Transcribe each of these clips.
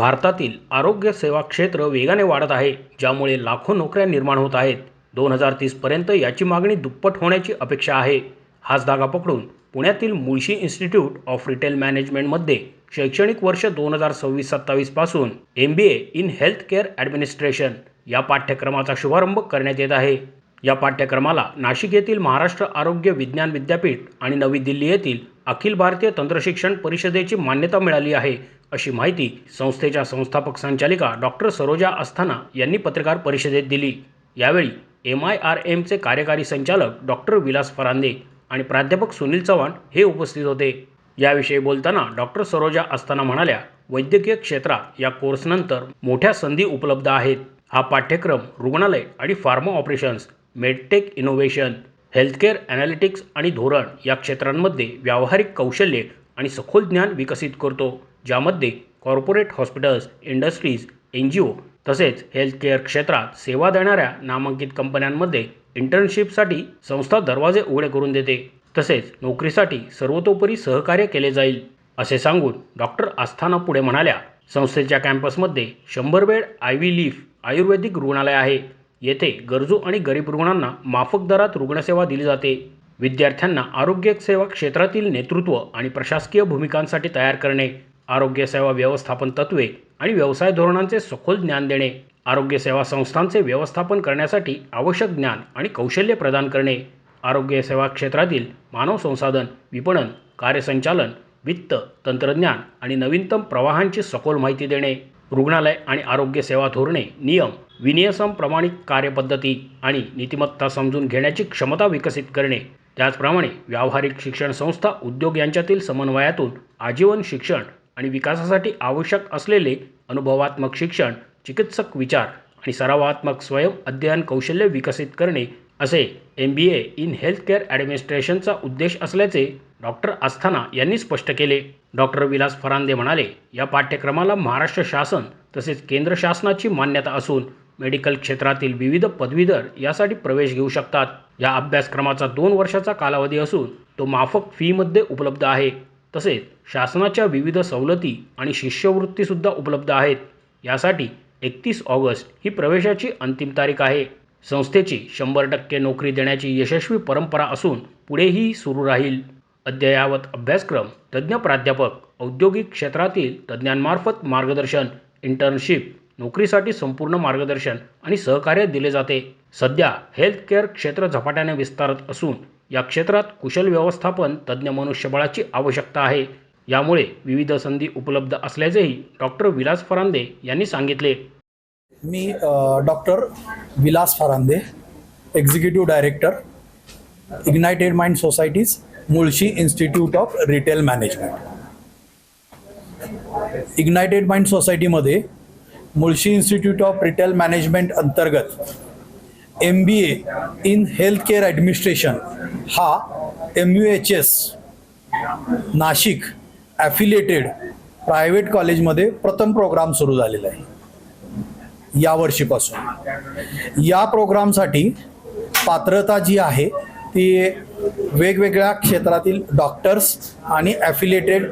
भारतातील आरोग्य सेवा क्षेत्र वेगाने वाढत आहे, ज्यामुळे लाखो नोकऱ्या निर्माण होत आहेत. 2030 पर्यंत याची मागणी दुप्पट होण्याची अपेक्षा आहे. हाच धागा पकडून पुण्यातील मुळशी इन्स्टिट्यूट ऑफ रिटेल मॅनेजमेंटमध्ये शैक्षणिक वर्ष 2026-27 पासून MBA in health care administration या पाठ्यक्रमाचा शुभारंभ करण्यात येत आहे. या पाठ्यक्रमाला नाशिक येथील महाराष्ट्र आरोग्य विज्ञान विद्यापीठ आणि नवी दिल्ली येथील अखिल भारतीय तंत्रशिक्षण परिषदेची मान्यता मिळाली आहे, अशी माहिती संस्थेच्या संस्थापक संचालिका डॉक्टर सरोजा अस्थाना यांनी पत्रकार परिषदेत दिली. यावेळी MIRMचे कार्यकारी संचालक डॉक्टर विलास फरांदे आणि प्राध्यापक सुनील चव्हाण हे उपस्थित होते. याविषयी बोलताना डॉक्टर सरोजा अस्थाना म्हणाल्या, वैद्यकीय क्षेत्रात या कोर्सनंतर मोठ्या संधी उपलब्ध आहेत. हा पाठ्यक्रम रुग्णालय आणि pharma operations, medtech innovation, healthcare analytics आणि धोरण या क्षेत्रांमध्ये व्यावहारिक कौशल्ये आणि सखोल ज्ञान विकसित करतो, ज्यामध्ये कॉर्पोरेट हॉस्पिटल्स, इंडस्ट्रीज, NGO तसेच हेल्थकेअर क्षेत्रात सेवा देणाऱ्या नामांकित कंपन्यांमध्ये इंटर्नशिपसाठी संस्था दरवाजे उघडे करून देते. तसेच नोकरीसाठी सर्वतोपरी सहकार्य केले जाईल, असे सांगून डॉक्टर अस्थाना पुढे म्हणाल्या, संस्थेच्या कॅम्पसमध्ये 100 बेड IV लीफ आयुर्वेदिक रुग्णालय आहे. येथे गरजू आणि गरीब रुग्णांना माफक दरात रुग्णसेवा दिली जाते. विद्यार्थ्यांना आरोग्य सेवा क्षेत्रातील नेतृत्व आणि प्रशासकीय भूमिकांसाठी तयार करणे, आरोग्य सेवा व्यवस्थापन तत्त्वे आणि व्यवसाय धोरणांचे सखोल ज्ञान देणे, आरोग्य सेवा संस्थांचे व्यवस्थापन करण्यासाठी आवश्यक ज्ञान आणि कौशल्य प्रदान करणे, आरोग्य सेवा क्षेत्रातील मानव संसाधन, विपणन, कार्यसंचालन, वित्त, तंत्रज्ञान आणि नवीनतम प्रवाहांची सखोल माहिती देणे, रुग्णालय आणि आरोग्य सेवा धोरणे, नियम, विनियम, प्रमाणित कार्यपद्धती आणि नीतिमत्ता समजून घेण्याची क्षमता विकसित करणे. त्याचप्रमाणे व्यावहारिक शिक्षण संस्था उद्योग यांच्यातील समन्वयातून आजीवन शिक्षण आणि विकासासाठी आवश्यक असलेले अनुभवात्मक शिक्षण, चिकित्सक विचार आणि सरावात्मक स्वयं अध्ययन कौशल्य विकसित करणे, असे MBA इन हेल्थ केअर ॲडमिनिस्ट्रेशनचा उद्देश असल्याचे डॉक्टर अस्थाना यांनी स्पष्ट केले. डॉक्टर विलास फरांदे म्हणाले, या पाठ्यक्रमाला महाराष्ट्र शासन तसेच केंद्र शासनाची मान्यता असून मेडिकल क्षेत्रातील विविध पदवीधर यासाठी प्रवेश घेऊ शकतात. या अभ्यासक्रमाचा 2 वर्षाचा कालावधी असून तो माफक फीमध्ये उपलब्ध आहे. तसेच शासनाच्या विविध सवलती आणि शिष्यवृत्तीसुद्धा उपलब्ध आहेत. यासाठी 31 ऑगस्ट ही प्रवेशाची अंतिम तारीख आहे. संस्थेची 100% नोकरी देण्याची यशस्वी परंपरा असून पुढेही सुरू राहील. अद्ययावत अभ्यासक्रम, तज्ज्ञ प्राध्यापक, औद्योगिक क्षेत्रातील तज्ज्ञांमार्फत मार्गदर्शन, इंटर्नशिप, नोकरीसाठी संपूर्ण मार्गदर्शन आणि सहकार्य दिले जाते. सध्या हेल्थ केअर क्षेत्र झपाट्याने विस्तारत असून या क्षेत्रात कुशल व्यवस्थापन तज्ज्ञ मनुष्यबळाची आवश्यकता आहे. यामुळे विविध संधी उपलब्ध असल्याचेही डॉक्टर विलास फरांदे यांनी सांगितले. मी doctor Vilas Pharande, executive director, Ignited Mind Societies, Mulshi Institute of Retail Management. Ignited Mind सोसायटीमध्ये Mulshi Institute of Retail Management अंतर्गत MBA in health care administration हा MUHS नाशिक ॲफिलिएटेड प्रायव्हेट कॉलेजमध्ये प्रथम प्रोग्राम सुरू झालेला आहे यावर्षीपासून. या प्रोग्रामसाठी पात्रता जी आहे ती वेगवेगळ्या क्षेत्रातील डॉक्टर्स आणि affiliated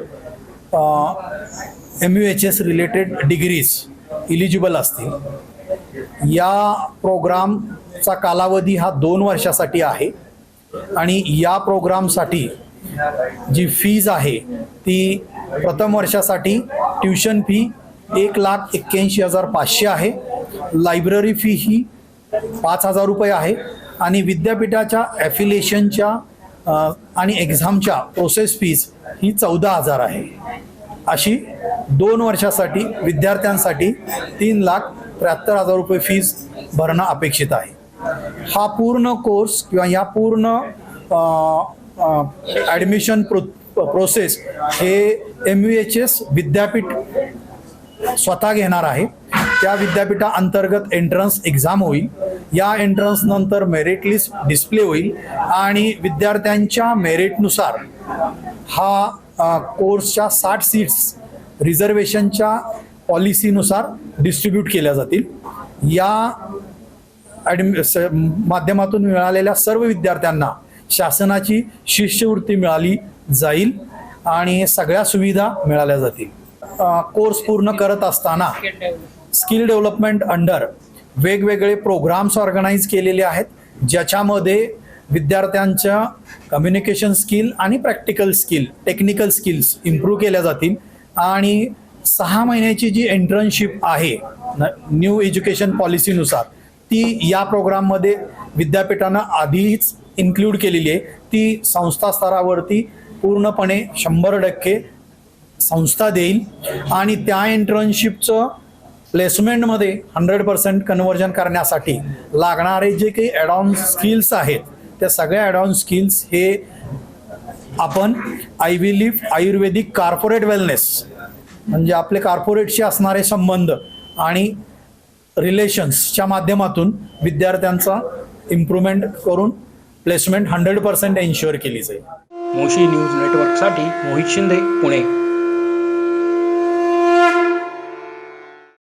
MUHS related degrees eligible असतील. या प्रोग्रामचा कालावधी हा 2 वर्षासाठी आहे आणि या प्रोग्रामसाठी जी फीज आहे ती प्रथम वर्षासाठी ट्युशन फी 1,81,500 आहे. लायब्ररी फी ही 5,000 रुपये आहे आणि विद्यापीठाच्या ॲफिलिएशनच्या आणि एक्झामच्या प्रोसेस फीज ही 14,000 आहे. अशी 2 वर्षासाठी विद्यार्थ्यांसाठी 3,73,000 रुपये फीज भरणं अपेक्षित आहे. हा पूर्ण कोर्स किंवा या पूर्ण ॲडमिशन प्रोसेस हे MUHS विद्यापीठ स्वतः घेणार आहे. त्या विद्यापीठाअंतर्गत एंट्रन्स एक्झाम होईल. या एंट्रन्स नंतर मेरिट लिस्ट डिस्प्ले होईल आणि विद्यार्थ्यांच्या मेरिटनुसार हा कोर्सच्या 60 सीट्स रिझर्वेशनच्या पॉलिसीनुसार डिस्ट्रीब्यूट केल्या जातील. या माध्यमातून मिळालेल्या सर्व विद्यार्थ्यांना शासनाची शिष्यवृत्ती मिळाली जाईल आणि सगळ्या सुविधा मिळाल्या जातील. कोर्स पूर्ण करत असताना स्किल डेव्हलपमेंट अंडर वेगवेगळे प्रोग्राम्स ऑर्गनाईज केलेले आहेत, ज्याच्यामध्ये विद्यार्थ्यांच्या कम्युनिकेशन स्किल आणि practical skill, technical skills improve केल्या जातील. आणि 6 महिन्याची जी इंटर्नशिप आहे न्यू एज्युकेशन पॉलिसीनुसार, ती या प्रोग्राममध्ये विद्यापीठानं आधीच इन्क्लूड केलेली आहे. ती संस्था स्तरावरती पूर्णपणे 100% संस्था देईल आणि त्या इंटर्नशिपचं प्लेसमेंटमध्ये 100% कन्व्हर्जन करण्यासाठी लागणारे जे काही ॲडॉन स्किल्स आहेत, त्या सगळ्या ॲडॉन स्किल्स हे आपण आयव्ही लीफ आयुर्वेदिक कॉर्पोरेट वेलनेस, म्हणजे आपले कॉर्पोरेटशी असणारे संबंध आणि रिलेशन्सच्या माध्यमातून विद्यार्थ्यांचा इम्प्रूव्हमेंट करून प्लेसमेंट 100% एन्श्युअर केली जाईल. मोशी न्यूज नेटवर्कसाठी मोहित शिंदे, पुणे.